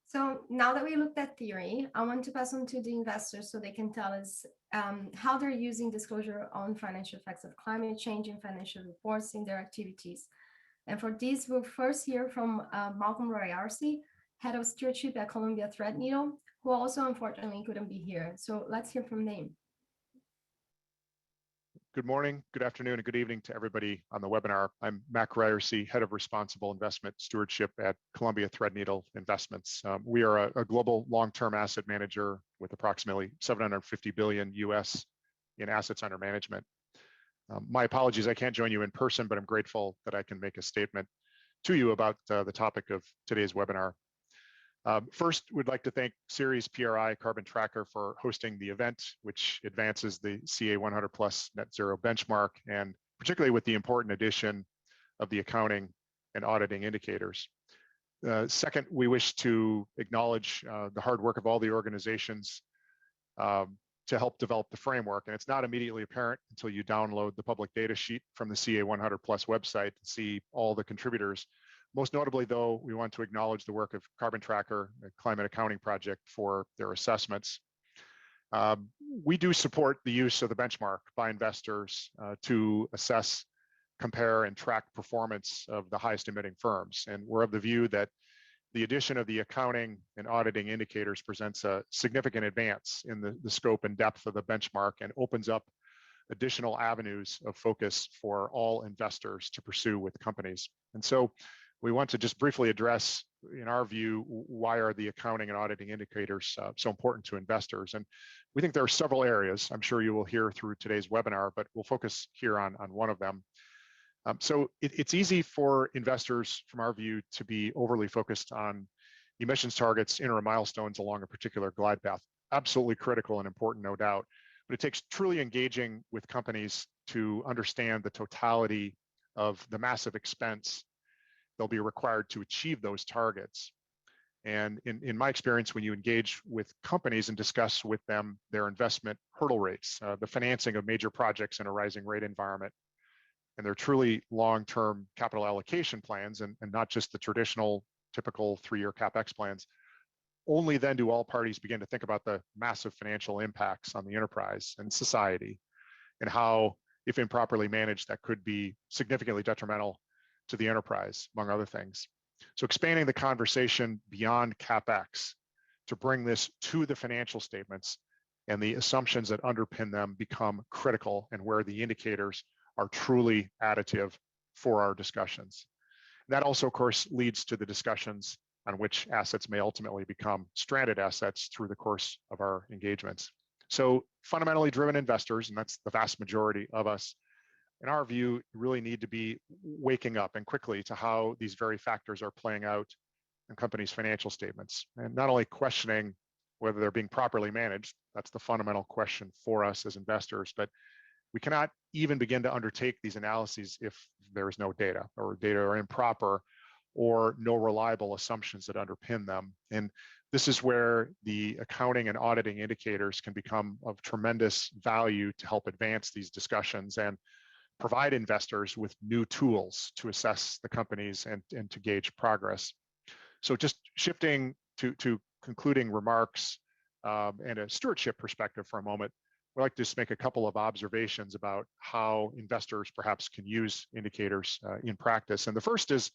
So now that we looked at theory, I want to pass on to the investors so they can tell us how they're using disclosure on financial effects of climate change in financial reports in their activities. And for this, we'll first hear from Malcolm Roy-Arce, Head of Stewardship at Columbia Threadneedle, who also unfortunately couldn't be here. So let's hear from him. Good morning, good afternoon, and good evening to everybody on the webinar. I'm Mac Roy-Arce, Head of Responsible Investment Stewardship at Columbia Threadneedle Investments. We are a global long-term asset manager with approximately 750 billion US in assets under management. My apologies, I can't join you in person, but I'm grateful that I can make a statement to you about the topic of today's webinar. First, we'd like to thank Ceres PRI Carbon Tracker for hosting the event, which advances the CA 100 plus net zero benchmark, and particularly with the important addition of the accounting and auditing indicators. Second, we wish to acknowledge the hard work of all the organizations to help develop the framework. And it's not immediately apparent until you download the public data sheet from the CA 100 plus website to see all the contributors. Most notably, though, we want to acknowledge the work of Carbon Tracker, the Climate Accounting Project, for their assessments. We do support the use of the benchmark by investors to assess, compare, and track performance of the highest emitting firms. And we're of the view that the addition of the accounting and auditing indicators presents a significant advance in the scope and depth of the benchmark and opens up additional avenues of focus for all investors to pursue with companies. And so we want to just briefly address, in our view, why are the accounting and auditing indicators so important to investors? And we think there are several areas I'm sure you will hear through today's webinar, but we'll focus here on one of them. So it's easy for investors, from our view, to be overly focused on emissions targets, interim milestones along a particular glide path. Absolutely critical and important, no doubt. But it takes truly engaging with companies to understand the totality of the massive expense they'll be required to achieve those targets. And in my experience, when you engage with companies and discuss with them their investment hurdle rates, the financing of major projects in a rising rate environment, and they're truly long-term capital allocation plans and not just the traditional typical 3-year CapEx plans, only then do all parties begin to think about the massive financial impacts on the enterprise and society, and how, if improperly managed, that could be significantly detrimental to the enterprise, among other things. So expanding the conversation beyond CapEx to bring this to the financial statements and the assumptions that underpin them become critical, and where the indicators are truly additive for our discussions. That also, of course, leads to the discussions on which assets may ultimately become stranded assets through the course of our engagements. So fundamentally driven investors, and that's the vast majority of us, in our view, really need to be waking up, and quickly, to how these very factors are playing out in companies' financial statements, and not only questioning whether they're being properly managed. That's the fundamental question for us as investors, but we cannot even begin to undertake these analyses if there is no data, or data are improper, or no reliable assumptions that underpin them. And this is where the accounting and auditing indicators can become of tremendous value to help advance these discussions and provide investors with new tools to assess the companies and to gauge progress. So just shifting to concluding remarks and a stewardship perspective for a moment, I'd like to just make a couple of observations about how investors perhaps can use indicators in practice. And the first is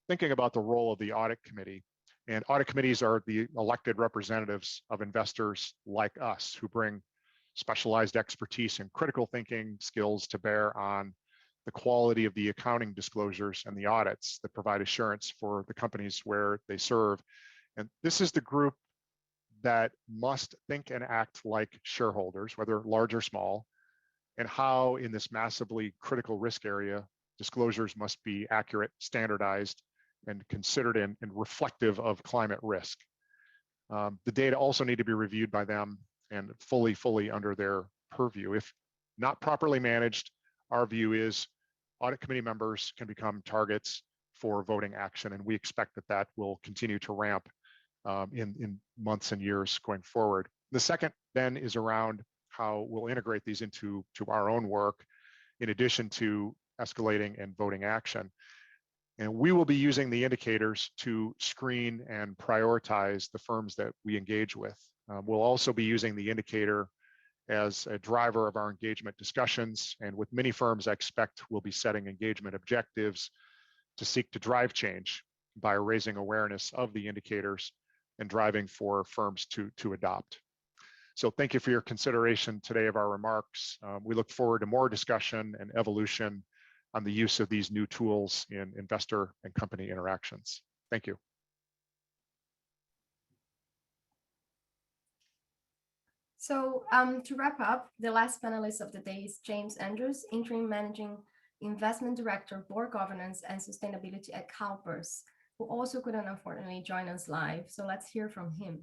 thinking about the role of the audit committee. And audit committees are the elected representatives of investors like us, who bring specialized expertise and critical thinking skills to bear on the quality of the accounting disclosures and the audits that provide assurance for the companies where they serve. And this is the group that must think and act like shareholders, whether large or small, and how, in this massively critical risk area, disclosures must be accurate, standardized, and considered and reflective of climate risk. The data also need to be reviewed by them and fully under their purview. If not properly managed, our view is audit committee members can become targets for voting action, and we expect that will continue to ramp in months and years going forward. The second then is around how we'll integrate these into our own work, in addition to escalating and voting action. And we will be using the indicators to screen and prioritize the firms that we engage with. We'll also be using the indicator as a driver of our engagement discussions. And with many firms, I expect we'll be setting engagement objectives to seek to drive change by raising awareness of the indicators and driving for firms to adopt. So thank you for your consideration today of our remarks. We look forward to more discussion and evolution on the use of these new tools in investor and company interactions. Thank you. So to wrap up, the last panelist of the day is James Andrews, Interim Managing Investment Director, Board Governance and Sustainability at CalPERS, who also couldn't unfortunately join us live. So let's hear from him.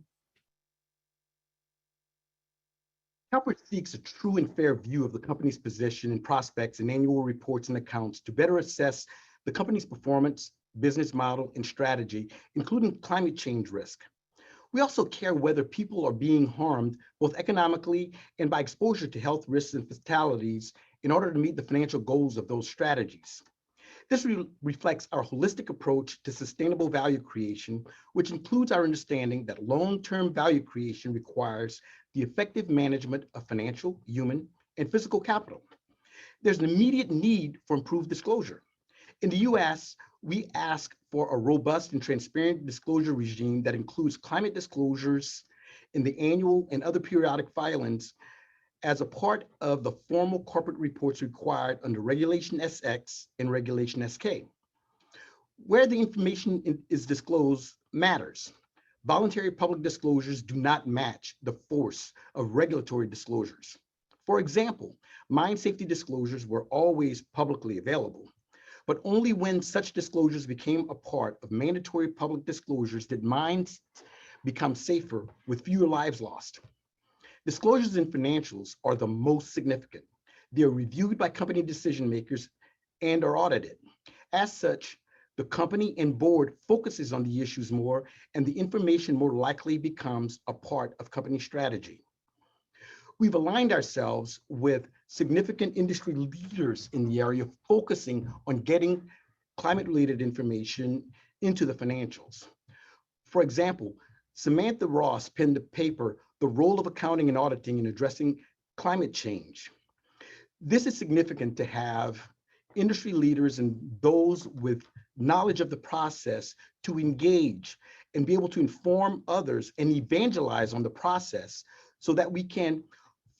CalPERS seeks a true and fair view of the company's position and prospects in annual reports and accounts to better assess the company's performance, business model, and strategy, including climate change risk. We also care whether people are being harmed, both economically and by exposure to health risks and fatalities, in order to meet the financial goals of those strategies. This reflects our holistic approach to sustainable value creation, which includes our understanding that long-term value creation requires the effective management of financial, human, and physical capital. There's an immediate need for improved disclosure. In the US, we ask for a robust and transparent disclosure regime that includes climate disclosures in the annual and other periodic filings, as a part of the formal corporate reports required under Regulation SX and Regulation SK. Where the information is disclosed matters. Voluntary public disclosures do not match the force of regulatory disclosures. For example, mine safety disclosures were always publicly available, but only when such disclosures became a part of mandatory public disclosures did mines become safer with fewer lives lost. Disclosures in financials are the most significant. They are reviewed by company decision makers and are audited. As such, the company and board focuses on the issues more, and the information more likely becomes a part of company strategy. We've aligned ourselves with significant industry leaders in the area, focusing on getting climate-related information into the financials. For example, Samantha Ross penned the paper, The Role of Accounting and Auditing in Addressing Climate Change. This is significant to have industry leaders and those with knowledge of the process to engage and be able to inform others and evangelize on the process so that we can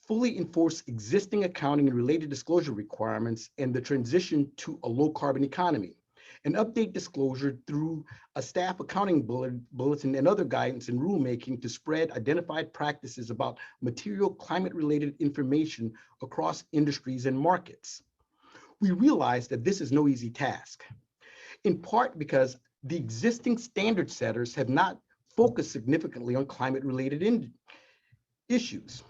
fully enforce existing accounting and related disclosure requirements and the transition to a low carbon economy, and update disclosure through a staff accounting bulletin and other guidance and rulemaking to spread identified practices about material climate related information across industries and markets. We realize that this is no easy task, in part because the existing standard setters have not focused significantly on climate related issues.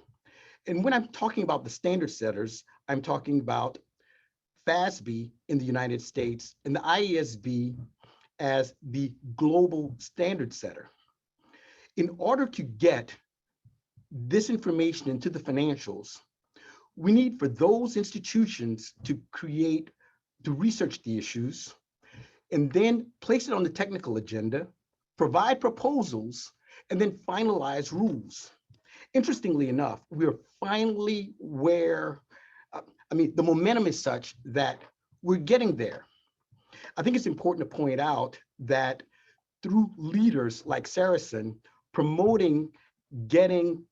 And when I'm talking about the standard setters, I'm talking about FASB in the United States and the IASB as the global standard setter. In order to get this information into the financials, we need for those institutions to research the issues and then place it on the technical agenda, provide proposals, and then finalize rules. Interestingly enough, we're finally where, the momentum is such that we're getting there. I think it's important to point out that through leaders like Saracen promoting getting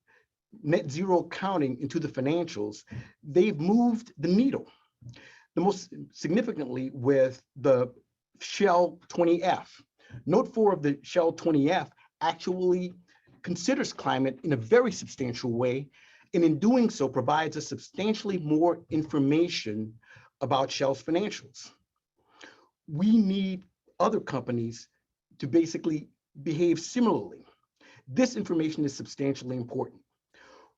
net zero accounting into the financials, they've moved the needle. The most significantly with the Shell 20F. Note 4 of the Shell 20F actually considers climate in a very substantial way, and in doing so provides us substantially more information about Shell's financials. We need other companies to basically behave similarly. This information is substantially important.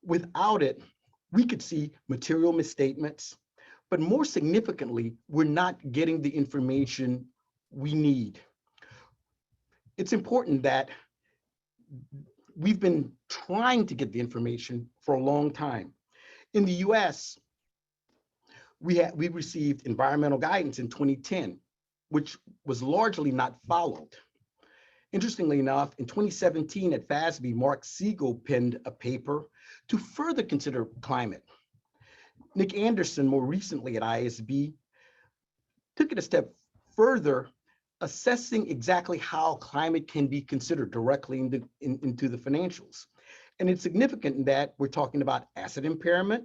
Without it, we could see material misstatements, but more significantly, we're not getting the information we need. It's important that we've been trying to get the information for a long time. In the US, we received environmental guidance in 2010, which was largely not followed. Interestingly enough, in 2017 at FASB, Mark Siegel penned a paper to further consider climate. Nick Anderson, more recently at ISB, took it a step further, assessing exactly how climate can be considered directly into the financials. And it's significant that we're talking about asset impairment,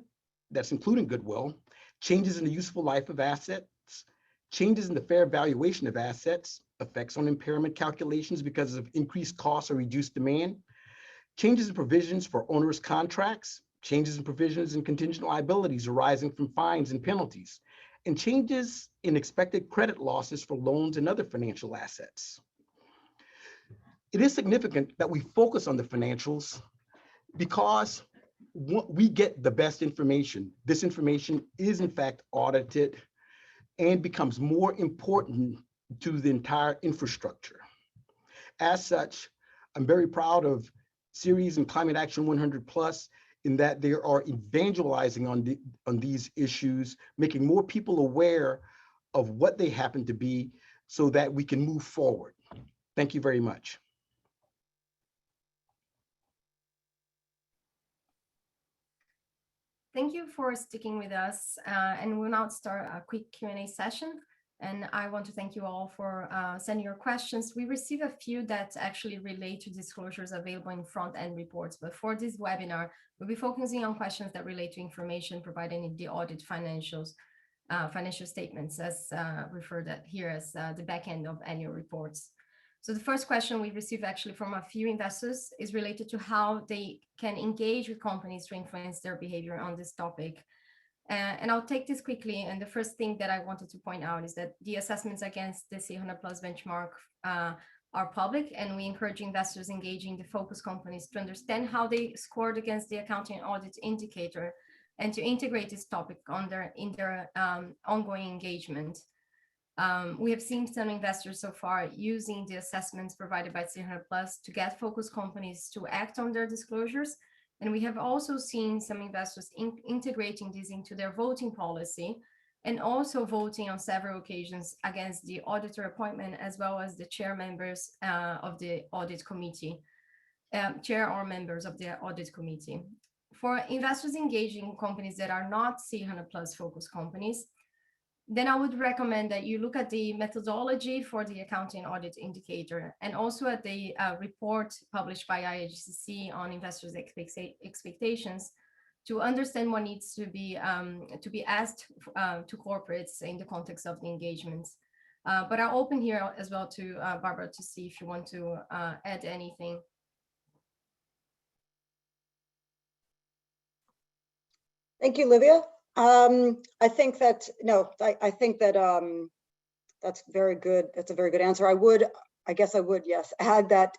that's including goodwill, changes in the useful life of assets, changes in the fair valuation of assets, effects on impairment calculations because of increased costs or reduced demand, changes in provisions for onerous contracts, changes in provisions and contingent liabilities arising from fines and penalties, and changes in expected credit losses for loans and other financial assets. It is significant that we focus on the financials because we get the best information. This information is in fact audited and becomes more important to the entire infrastructure. As such, I'm very proud of Ceres and Climate Action 100+ in that they are evangelizing on these issues, making more people aware of what they happen to be so that we can move forward. Thank you very much. Thank you for sticking with us. And we'll now start a quick Q&A session. And I want to thank you all for sending your questions. We received a few that actually relate to disclosures available in front-end reports, but for this webinar, we'll be focusing on questions that relate to information provided in the audit financial statements, as referred at here as the back end of annual reports. So the first question we received actually from a few investors is related to how they can engage with companies to influence their behavior on this topic. And I'll take this quickly. And the first thing that I wanted to point out is that the assessments against the C100 Plus benchmark are public, and we encourage investors engaging the focus companies to understand how they scored against the accounting audit indicator and to integrate this topic in their ongoing engagement. We have seen some investors so far using the assessments provided by C100 Plus to get focus companies to act on their disclosures. And we have also seen some investors integrating this into their voting policy and also voting on several occasions against the auditor appointment, as well as the chair members of the audit committee, chair or members of the audit committee. For investors engaging in companies that are not C100 Plus focus companies, then I would recommend that you look at the methodology for the accounting audit indicator and also at the report published by IAGCC on investors' expectations to understand what needs to be asked to corporates in the context of the engagements. But I'll open here as well to Barbara to see if you want to add anything. Thank you, Livia. I think that, I think that that's very good. That's a very good answer. I guess I would, yes, add that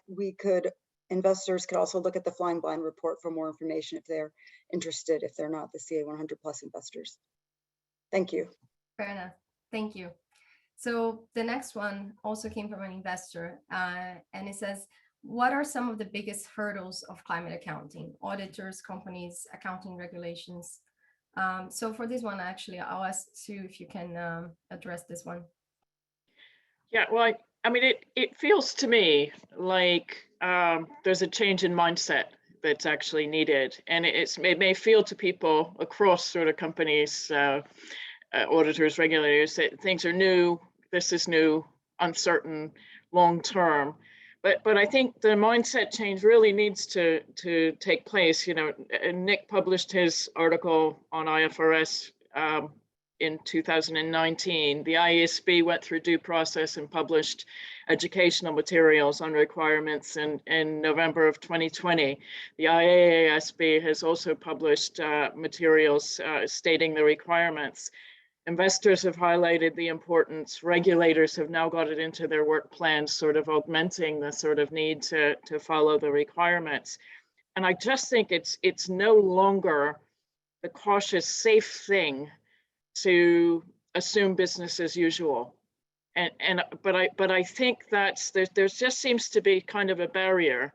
investors could also look at the Flying Blind report for more information if they're interested, if they're not the CA100 Plus investors. Thank you. Fair enough. Thank you. So the next one also came from an investor, and it says, what are some of the biggest hurdles of climate accounting? Auditors, companies, accounting regulations. So for this one, actually, I'll ask Sue if you can address this one. Yeah, well, I mean, it feels to me like there's a change in mindset that's actually needed. And it may feel to people across sort of companies, auditors, regulators, that things are new, this is new, uncertain, long-term. But I think the mindset change really needs to take place. You know, Nick published his article on IFRS in 2019. The IASB went through due process and published educational materials on requirements in November of 2020. The IAASB has also published materials stating the requirements. Investors have highlighted the importance. Regulators have now got it into their work plans, sort of augmenting the sort of need to follow the requirements. And I just think it's no longer the cautious, safe thing to assume business as usual. But I think there just seems to be kind of a barrier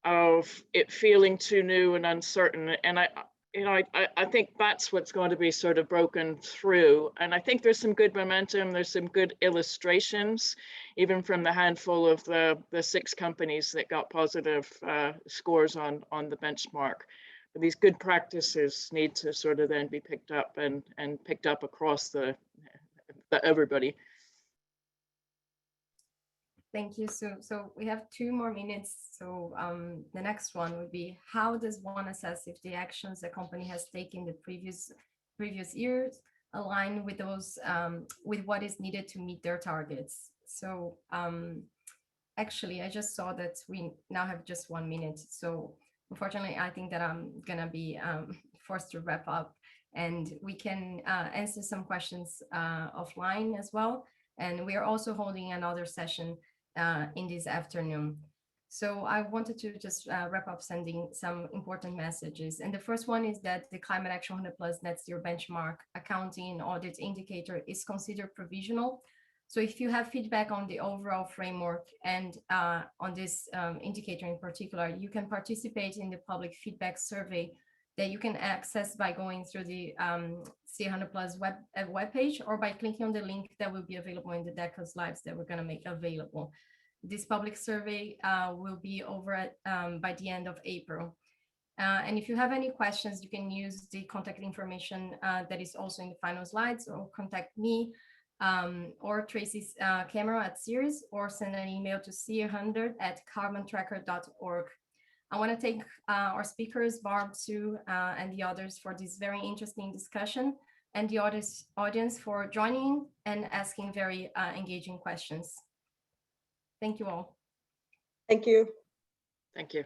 of it feeling too new and uncertain. And I think that's what's going to be sort of broken through. And I think there's some good momentum. There's some good illustrations, even from the handful of the 6 companies that got positive scores on the benchmark. But these good practices need to sort of then be picked up and picked up across the everybody. Thank you, Sue. So we have 2 more minutes. So the next one would be, how does one assess if the actions the company has taken the previous years align with those with what is needed to meet their targets? So actually, I just saw that we now have just 1 minute. So unfortunately, I think that I'm gonna be forced to wrap up, and we can answer some questions offline as well. And we are also holding another session in this afternoon. So I wanted to just wrap up sending some important messages. And the first one is that the Climate Action 100 Plus Net Zero Benchmark accounting and audit indicator is considered provisional. So if you have feedback on the overall framework and on this indicator in particular, you can participate in the public feedback survey that you can access by going through the C100 Plus webpage or by clicking on the link that will be available in the deck of slides that we're going to make available. This public survey will be over at, by the end of April. And if you have any questions, you can use the contact information that is also in the final slides, or contact me. or Tracy's camera at Series, or send an email to c100@carbontracker.org. I want to thank our speakers, Barb, Sue, and the others for this very interesting discussion, and the audience for joining and asking very engaging questions. Thank you all. Thank you. Thank you.